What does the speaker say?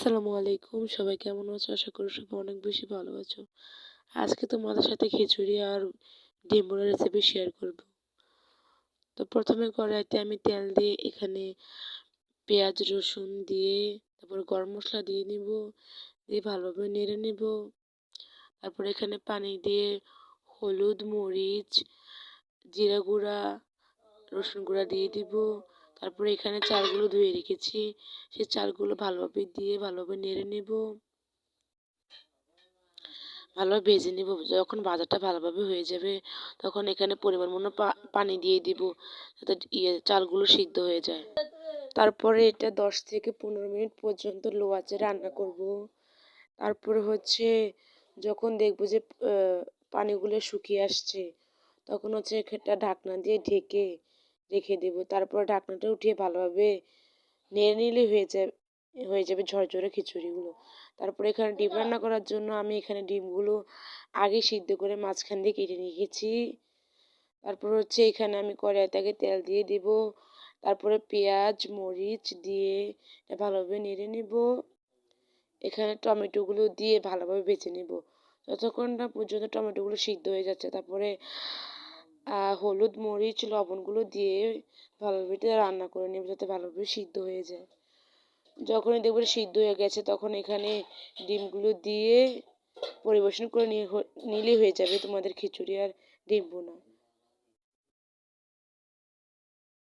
আসসালামু আলাইকুম। সবাই কেমন আছো? আশা করি সবাই অনেক বেশি ভালো আছো। আজকে তোমাদের সাথে খিচুড়ি আর ডিম ভুনার রেসিপি শেয়ার করব। তো প্রথমে কড়াইতে আমি তেল দিয়ে এখানে পেঁয়াজ রসুন দিয়ে তারপর গরম মশলা দিয়ে নিব, দিয়ে ভালোভাবে নেড়ে নিব। তারপর এখানে পানি দিয়ে হলুদ, মরিচ, জিরা গুঁড়া, রসুন গুঁড়া দিয়ে দিব। তারপরে এখানে চালগুলো ধুয়ে রেখেছি, সেই চালগুলো ভালোভাবে দিয়ে ভালোভাবে নেড়ে নেব, ভালোভাবে ভেজে নিব। যখন ভাজাটা ভালোভাবে হয়ে যাবে তখন এখানে পরিমাণ মতো পানি দিয়ে দিব, যাতে চালগুলো সিদ্ধ হয়ে যায়। তারপরে এটা 10 থেকে 15 মিনিট পর্যন্ত লো আঁচে রান্না করব। তারপরে যখন দেখব যে পানিগুলো শুকিয়ে আসছে, তখন একটা ঢাকনা দিয়ে ঢেকে রেখে দেব। তারপর ঢাকনাটা উঠিয়ে ভালোভাবে নেড়ে নিলে হয়ে যাবে ঝরঝরে খিচুড়িগুলো। তারপরে এখানে ডিম রান্না করার জন্য আমি এখানে ডিমগুলো আগে সিদ্ধ করে মাঝখান দিয়ে কেটে রেখেছি। তারপর এখানে আমি কড়াইতে তেল দিয়ে দিব। তারপরে পেঁয়াজ মরিচ দিয়ে এটা ভালোভাবে নেড়ে নিব। এখানে টমেটোগুলো দিয়ে ভালোভাবে ভেজে নিব যতক্ষণ না পর্যন্ত টমেটোগুলো সিদ্ধ হয়ে যাচ্ছে। তারপরে হলুদ মরিচ লবণগুলো দিয়ে ভালোভাবে রান্না করে নেব, যাতে ভালোভাবে সিদ্ধ হয়ে যায়। যখনই দেখবেন সিদ্ধ হয়ে গেছে তখন এখানে ডিমগুলো দিয়ে পরিবেশন করে নিলেই হয়ে যাবে তোমাদের খিচুড়ি আর ডিম ভুনা।